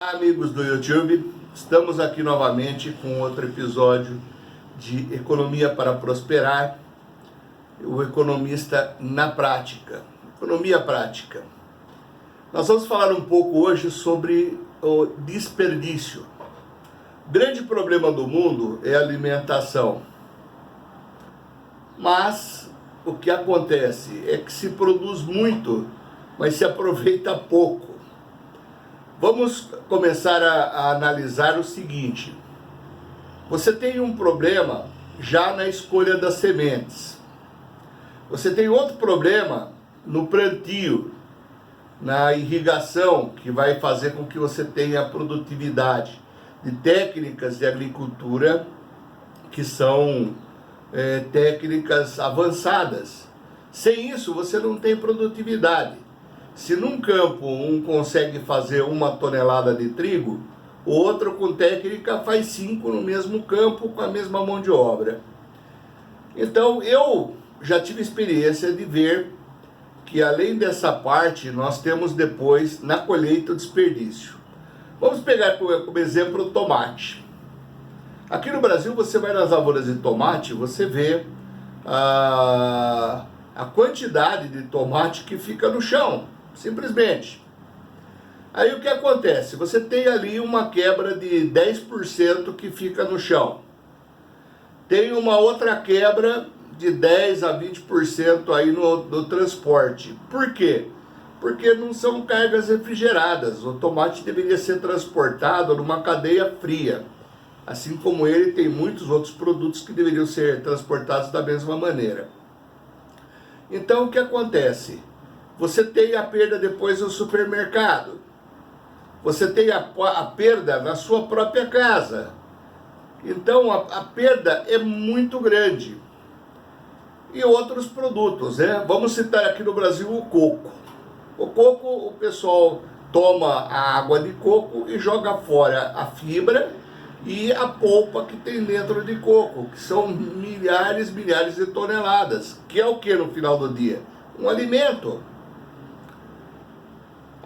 Amigos do YouTube, estamos aqui novamente com outro episódio de Economia para Prosperar, o economista na prática, economia prática. Nós vamos falar um pouco hoje sobre o desperdício. O grande problema do mundo é a alimentação, mas o que acontece é que se produz muito, mas se aproveita pouco. Vamos começar a analisar o seguinte: você tem um problema já na escolha das sementes, você tem outro problema no plantio, na irrigação, que vai fazer com que você tenha produtividade, de técnicas de agricultura que são técnicas avançadas. Sem isso você não tem produtividade. Se num campo um consegue fazer 1 tonelada de trigo, o outro com técnica faz 5 no mesmo campo com a mesma mão de obra. Então eu já tive experiência de ver que além dessa parte nós temos depois na colheita o desperdício. Vamos pegar como exemplo o tomate. Aqui no Brasil você vai nas lavouras de tomate, você vê a quantidade de tomate que fica no chão. Simplesmente. Aí o que acontece? Você tem ali uma quebra de 10% que fica no chão. Tem uma outra quebra de 10 a 20% aí no transporte. Por quê? Porque não são cargas refrigeradas. O tomate deveria ser transportado numa cadeia fria. Assim como ele tem muitos outros produtos que deveriam ser transportados da mesma maneira. Então o que acontece? Você tem a perda depois no supermercado. Você tem a perda na sua própria casa. Então a perda é muito grande. E outros produtos, né? Vamos citar aqui no Brasil o coco. O coco, o pessoal toma a água de coco e joga fora a fibra e a polpa que tem dentro de coco, que são milhares de toneladas. Que é o que no final do dia? Um alimento.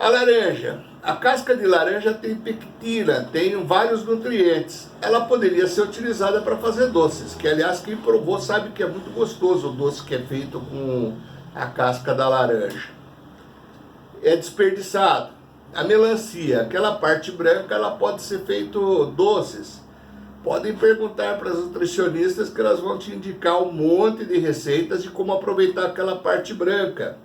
A laranja, a casca de laranja tem pectina, tem vários nutrientes. Ela poderia ser utilizada para fazer doces, que aliás quem provou sabe que é muito gostoso o doce que é feito com a casca da laranja. É desperdiçado. A melancia, aquela parte branca, ela pode ser feito doces. Podem perguntar para as nutricionistas que elas vão te indicar um monte de receitas de como aproveitar aquela parte branca.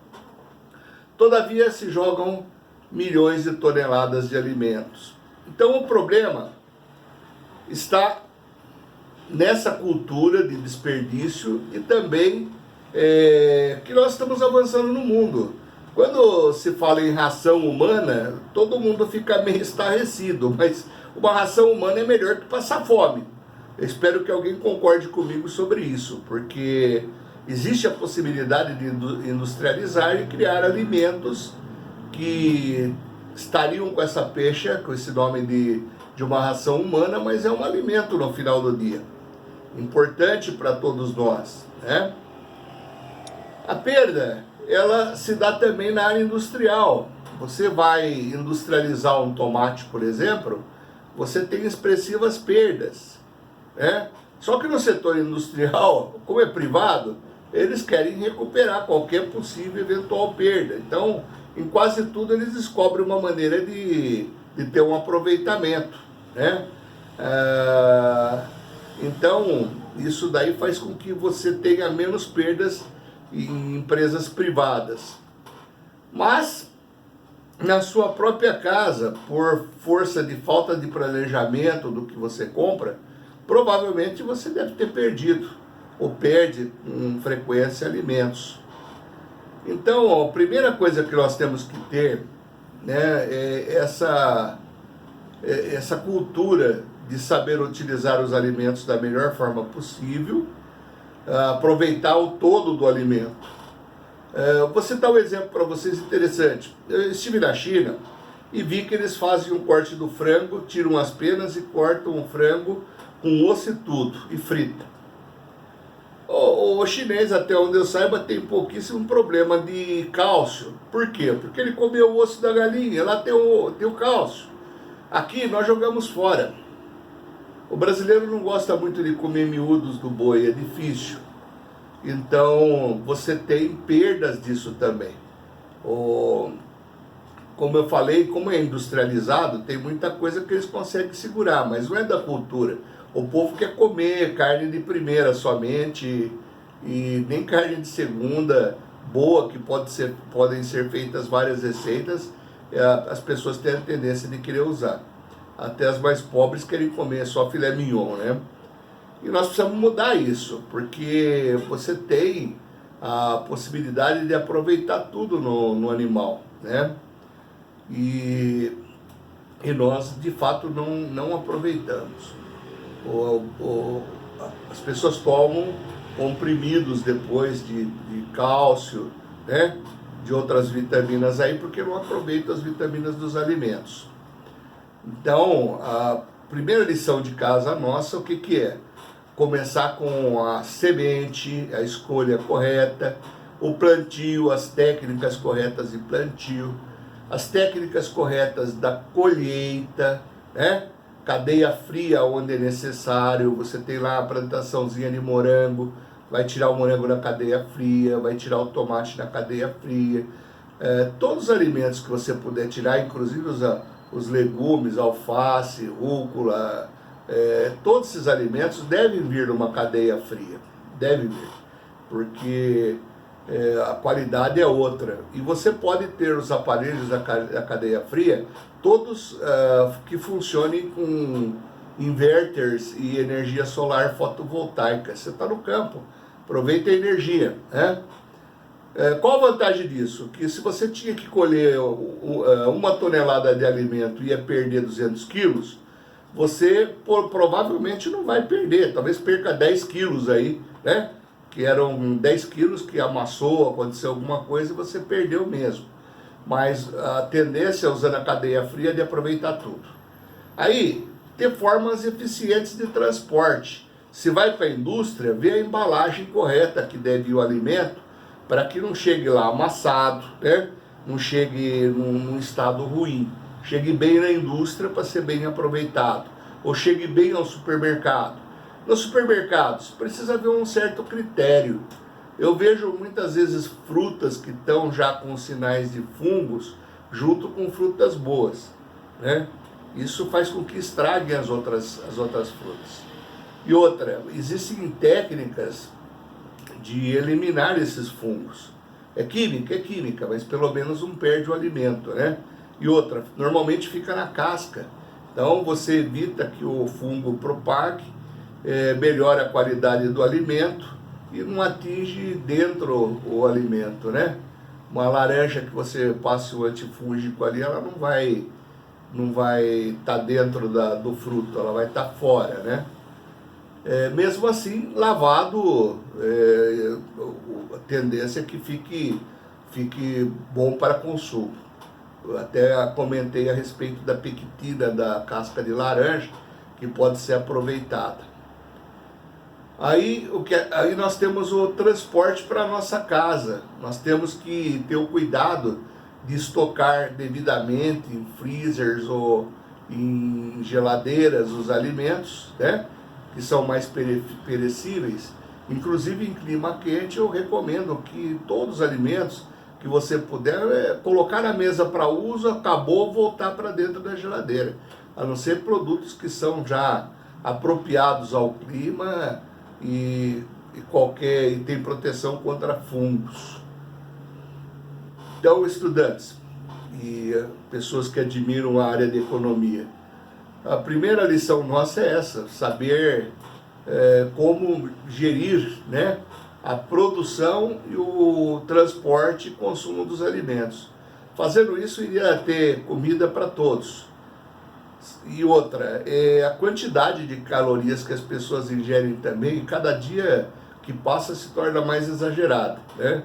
Todavia se jogam milhões de toneladas de alimentos. Então o problema está nessa cultura de desperdício e também que nós estamos avançando no mundo. Quando se fala em ração humana, todo mundo fica meio estarrecido, mas uma ração humana é melhor que passar fome. Eu espero que alguém concorde comigo sobre isso, porque existe a possibilidade de industrializar e criar alimentos que estariam com essa pecha, com esse nome de uma ração humana, mas é um alimento no final do dia. Importante para todos nós, né? A perda, ela se dá também na área industrial. Você vai industrializar um tomate, por exemplo, você tem expressivas perdas, né? Só que no setor industrial, como é privado, eles querem recuperar qualquer possível eventual perda. Então, em quase tudo eles descobrem uma maneira de ter um aproveitamento, né? Então, isso daí faz com que você tenha menos perdas em empresas privadas. Mas, na sua própria casa, por força de falta de planejamento do que você compra, provavelmente você deve ter perdido, ou perde com frequência alimentos. Então, a primeira coisa que nós temos que ter, né, é essa cultura de saber utilizar os alimentos da melhor forma possível, aproveitar o todo do alimento. Vou citar um exemplo para vocês interessante. Eu estive na China e vi que eles fazem um corte do frango, tiram as penas e cortam o frango com osso e tudo, e frita. O chinês, até onde eu saiba, tem pouquíssimo problema de cálcio. Por quê? Porque ele comeu o osso da galinha, lá tem o cálcio. Aqui nós jogamos fora. O brasileiro não gosta muito de comer miúdos do boi, é difícil. Então você tem perdas disso também. Como eu falei, como é industrializado, tem muita coisa que eles conseguem segurar, mas não é da cultura. O povo quer comer carne de primeira somente, e nem carne de segunda boa, que podem ser feitas várias receitas, as pessoas têm a tendência de querer usar. Até as mais pobres querem comer só filé mignon, né? E nós precisamos mudar isso, porque você tem a possibilidade de aproveitar tudo no animal, né? E nós, de fato, não aproveitamos. As pessoas tomam comprimidos depois de cálcio, né? De outras vitaminas aí, porque não aproveitam as vitaminas dos alimentos. Então, a primeira lição de casa nossa, o que é? Começar com a semente, a escolha correta, o plantio, as técnicas corretas de plantio, as técnicas corretas da colheita, né? Cadeia fria onde é necessário. Você tem lá a plantaçãozinha de morango, vai tirar o morango na cadeia fria, vai tirar o tomate na cadeia fria. Todos os alimentos que você puder tirar, inclusive os legumes, alface, rúcula, todos esses alimentos devem vir numa cadeia fria, devem vir, porque a qualidade é outra. E você pode ter os aparelhos da cadeia fria, todos que funcionem com inverters e energia solar fotovoltaica. Você está no campo, aproveita a energia, né? Qual a vantagem disso? Que se você tinha que colher 1 tonelada de alimento e ia perder 200 quilos, você provavelmente não vai perder, talvez perca 10 quilos aí, né? Que eram 10 quilos que amassou, aconteceu alguma coisa e você perdeu mesmo. Mas a tendência, usando a cadeia fria, é de aproveitar tudo. Aí, ter formas eficientes de transporte. Se vai para a indústria, vê a embalagem correta que deve ir o alimento, para que não chegue lá amassado, né? Não chegue num estado ruim. Chegue bem na indústria para ser bem aproveitado. Ou chegue bem ao supermercado. Nos supermercados precisa haver um certo critério. Eu vejo muitas vezes frutas que estão já com sinais de fungos junto com frutas boas, né? Isso faz com que estraguem as outras frutas. E outra, existem técnicas de eliminar esses fungos. É química, mas pelo menos não perde o alimento, né? E outra, normalmente fica na casca. Então você evita que o fungo propague, melhora a qualidade do alimento e não atinge dentro o alimento, né? Uma laranja que você passe o antifúngico ali, ela não vai estar dentro do fruto, ela vai estar fora, né? Mesmo assim, lavado, a tendência é que fique bom para consumo. Eu até comentei a respeito da pectina da casca de laranja, que pode ser aproveitada. Aí nós temos o transporte para a nossa casa. Nós temos que ter o cuidado de estocar devidamente em freezers ou em geladeiras os alimentos, né? Que são mais perecíveis. Inclusive em clima quente eu recomendo que todos os alimentos que você puder colocar na mesa para uso, acabou, voltar para dentro da geladeira. A não ser produtos que são já apropriados ao clima e tem proteção contra fungos. Então, estudantes e pessoas que admiram a área de economia, a primeira lição nossa é essa: saber como gerir, né, a produção e o transporte e consumo dos alimentos. Fazendo isso, iria ter comida para todos. E outra, a quantidade de calorias que as pessoas ingerem também, cada dia que passa se torna mais exagerada, né?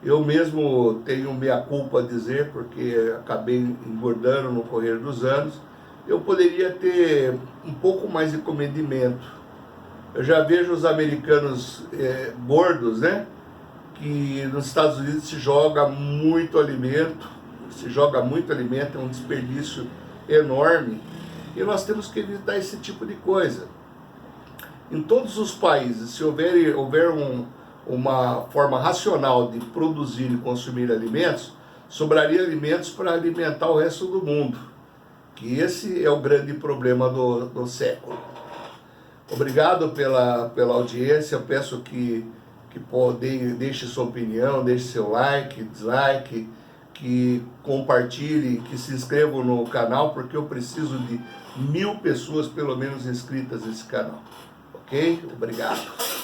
Eu mesmo tenho minha culpa a dizer, porque acabei engordando no correr dos anos. Eu poderia ter um pouco mais de comedimento. Eu já vejo os americanos gordos, né? Que nos Estados Unidos se joga muito alimento, é um desperdício enorme, e nós temos que evitar esse tipo de coisa. Em todos os países, se houver uma forma racional de produzir e consumir alimentos, sobraria alimentos para alimentar o resto do mundo, que esse é o grande problema do século. Obrigado pela audiência. Eu peço que deixe sua opinião, deixe seu like, dislike, que compartilhe, que se inscrevam no canal, porque eu preciso de 1000 pessoas pelo menos inscritas nesse canal. Ok? Obrigado.